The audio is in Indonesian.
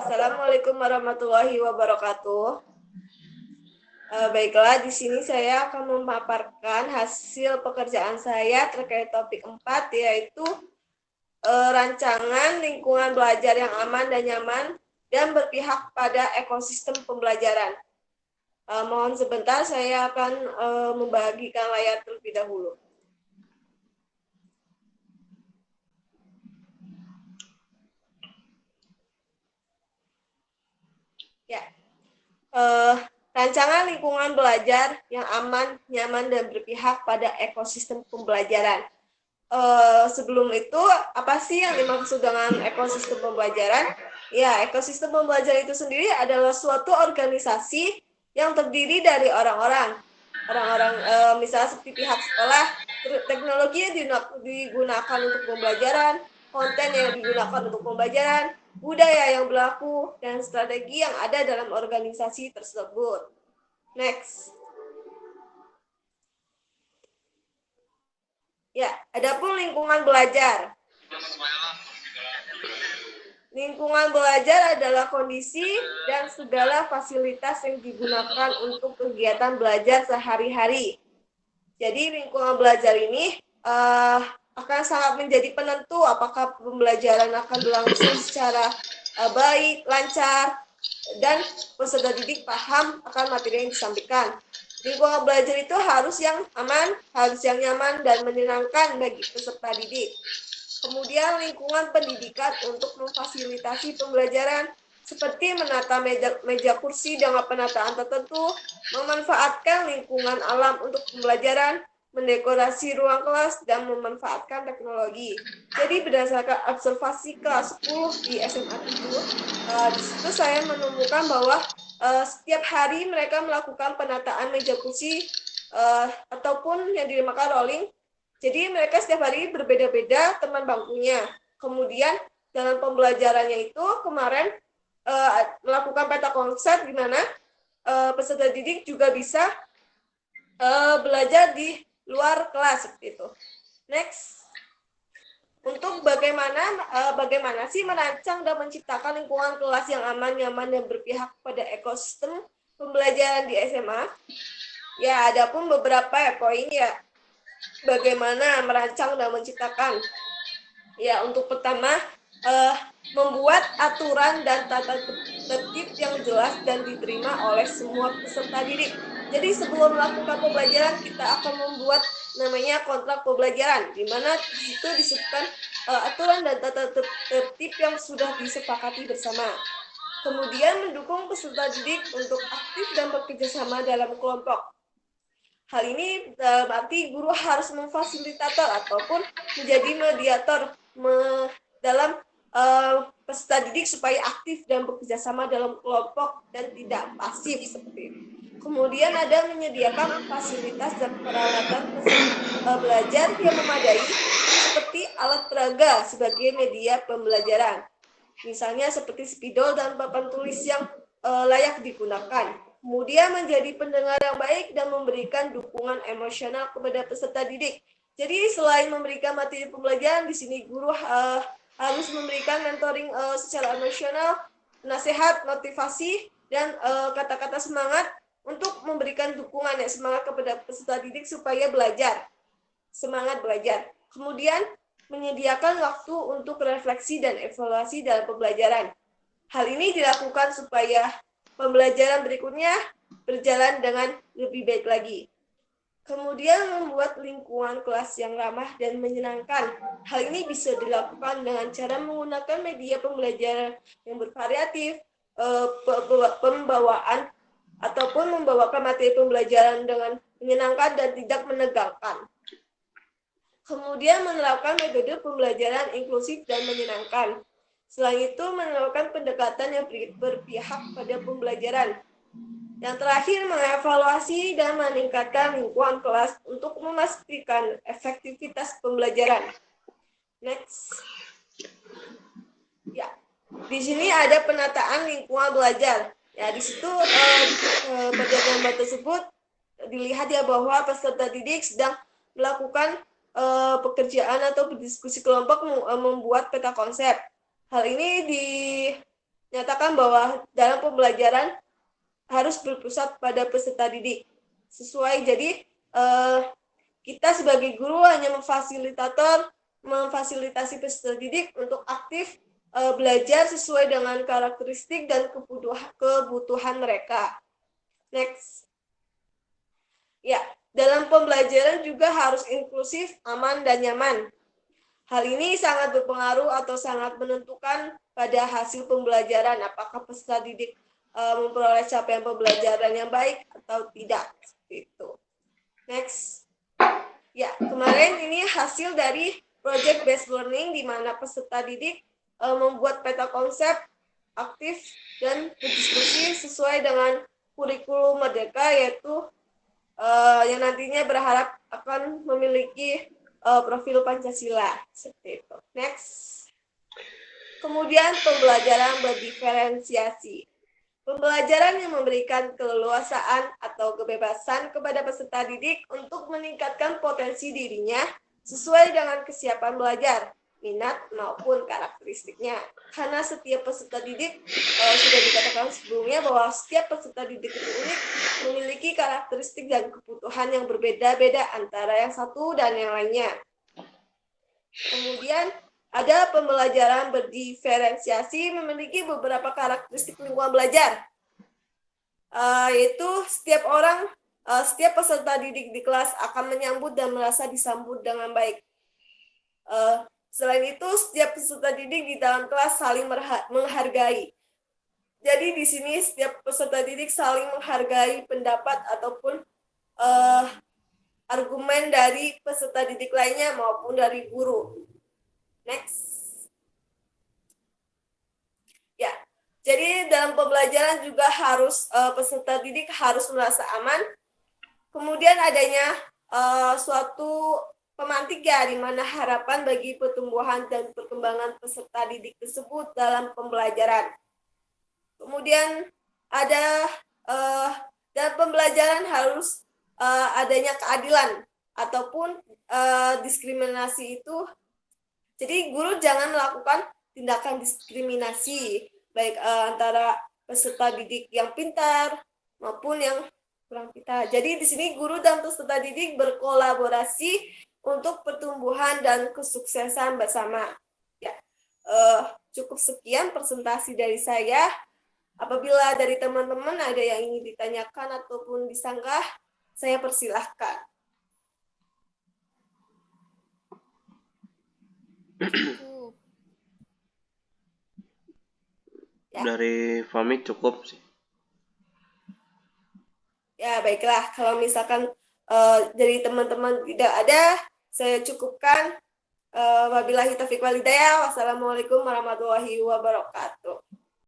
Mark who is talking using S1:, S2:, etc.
S1: Assalamualaikum warahmatullahi wabarakatuh. Baiklah, di sini saya akan memaparkan hasil pekerjaan saya terkait topik 4, yaitu rancangan lingkungan belajar yang aman dan nyaman dan berpihak pada ekosistem pembelajaran. Mohon sebentar, saya akan membagikan layar terlebih dahulu. Ya, rancangan lingkungan belajar yang aman, nyaman, dan berpihak pada ekosistem pembelajaran. Sebelum itu, apa sih yang dimaksud dengan ekosistem pembelajaran? Ya, ekosistem pembelajaran itu sendiri adalah suatu organisasi yang terdiri dari orang-orang, misalnya seperti pihak sekolah, teknologi yang digunakan untuk pembelajaran, konten yang digunakan untuk pembelajaran, budaya yang berlaku, dan strategi yang ada dalam organisasi tersebut. Next. Ya, adapun lingkungan belajar. Lingkungan belajar adalah kondisi dan segala fasilitas yang digunakan untuk kegiatan belajar sehari-hari. Jadi lingkungan belajar ini akan sangat menjadi penentu apakah pembelajaran akan berlangsung secara baik, lancar, dan peserta didik paham akan materi yang disampaikan. Lingkungan belajar itu harus yang aman, harus yang nyaman, dan menyenangkan bagi peserta didik. Kemudian lingkungan pendidikan untuk memfasilitasi pembelajaran seperti menata meja kursi dengan penataan tertentu, memanfaatkan lingkungan alam untuk pembelajaran, mendekorasi ruang kelas, dan memanfaatkan teknologi. Jadi berdasarkan observasi kelas 10 di SMA 7, di situ saya menemukan bahwa setiap hari mereka melakukan penataan meja kursi ataupun yang dinamakan rolling. Jadi mereka setiap hari berbeda-beda teman bangkunya. Kemudian dalam pembelajarannya itu kemarin melakukan peta konsep di mana peserta didik juga bisa belajar di luar kelas seperti itu. Next. Untuk bagaimana sih merancang dan menciptakan lingkungan kelas yang aman, nyaman, dan berpihak pada ekosistem pembelajaran di SMA? Ya, ada pun beberapa poin ya. Bagaimana merancang dan menciptakan? Ya, untuk pertama, membuat aturan dan tata tertib yang jelas dan diterima oleh semua peserta didik. Jadi sebelum melakukan pembelajaran, kita akan membuat namanya kontrak pembelajaran, di mana di situ disebutkan aturan dan tata tertib yang sudah disepakati bersama. Kemudian mendukung peserta didik untuk aktif dan bekerja sama dalam kelompok. Hal ini berarti guru harus memfasilitator ataupun menjadi mediator dalam peserta didik supaya aktif dan bekerja sama dalam kelompok dan tidak pasif seperti itu. Kemudian ada menyediakan fasilitas dan peralatan belajar yang memadai seperti alat peraga sebagai media pembelajaran. Misalnya seperti spidol dan papan tulis yang layak digunakan. Kemudian menjadi pendengar yang baik dan memberikan dukungan emosional kepada peserta didik. Jadi selain memberikan materi pembelajaran, di sini guru harus memberikan mentoring secara emosional, nasihat, motivasi, dan kata-kata semangat untuk memberikan dukungan yang semangat kepada peserta didik supaya belajar, semangat belajar. Kemudian menyediakan waktu untuk refleksi dan evaluasi dalam pembelajaran. Hal ini dilakukan supaya pembelajaran berikutnya berjalan dengan lebih baik lagi. Kemudian membuat lingkungan kelas yang ramah dan menyenangkan. Hal ini bisa dilakukan dengan cara menggunakan media pembelajaran yang bervariatif, pembawaan ataupun membawakan materi pembelajaran dengan menyenangkan dan tidak menegangkan. Kemudian menerapkan metode pembelajaran inklusif dan menyenangkan. Selain itu, menerapkan pendekatan yang berpihak pada pembelajaran. Yang terakhir, mengevaluasi dan meningkatkan lingkungan kelas untuk memastikan efektivitas pembelajaran. Next. Ya, di sini ada penataan lingkungan belajar. Ya, di situ pada gambar tersebut dilihat ya bahwa peserta didik sedang melakukan pekerjaan atau berdiskusi kelompok membuat peta konsep. Hal ini nyatakan bahwa dalam pembelajaran harus berpusat pada peserta didik. Sesuai, jadi kita sebagai guru hanya memfasilitasi peserta didik untuk aktif belajar sesuai dengan karakteristik dan kebutuhan mereka. Next. Ya, dalam pembelajaran juga harus inklusif, aman, dan nyaman. Hal ini sangat berpengaruh atau sangat menentukan pada hasil pembelajaran, apakah peserta didik memperoleh capaian pembelajaran yang baik atau tidak. Seperti itu. Next. Ya, kemarin ini hasil dari project based learning di mana peserta didik membuat peta konsep aktif dan berdiskusi sesuai dengan kurikulum Merdeka, yaitu yang nantinya berharap akan memiliki profil Pancasila. Seperti itu. Next. Kemudian pembelajaran berdiferensiasi. Pembelajaran yang memberikan keleluasaan atau kebebasan kepada peserta didik untuk meningkatkan potensi dirinya sesuai dengan kesiapan belajar, minat, maupun karakteristiknya. Karena setiap peserta didik, sudah dikatakan sebelumnya bahwa setiap peserta didik itu unik, memiliki karakteristik dan kebutuhan yang berbeda-beda antara yang satu dan yang lainnya. Kemudian, ada pembelajaran berdiferensiasi memiliki beberapa karakteristik lingkungan belajar, yaitu setiap peserta didik di kelas akan menyambut dan merasa disambut dengan baik. Selain itu, setiap peserta didik di dalam kelas saling menghargai. Jadi di sini setiap peserta didik saling menghargai pendapat ataupun argumen dari peserta didik lainnya maupun dari guru. Next. Ya, jadi dalam pembelajaran juga harus peserta didik harus merasa aman. Kemudian adanya suatu pemantik ya, di mana harapan bagi pertumbuhan dan perkembangan peserta didik tersebut dalam pembelajaran. Kemudian ada dalam pembelajaran harus adanya keadilan ataupun diskriminasi itu. Jadi guru jangan melakukan tindakan diskriminasi baik antara peserta didik yang pintar maupun yang kurang pintar. Jadi di sini guru dan peserta didik berkolaborasi untuk pertumbuhan dan kesuksesan bersama. Ya, cukup sekian presentasi dari saya. Apabila dari teman-teman ada yang ingin ditanyakan ataupun disanggah, saya persilahkan.
S2: Ya. Dari Fami cukup sih.
S1: Ya, baiklah. Kalau misalkan dari teman-teman tidak ada, saya cukupkan. Wabillahi taufiq wal hidayah. Wassalamualaikum warahmatullahi wabarakatuh.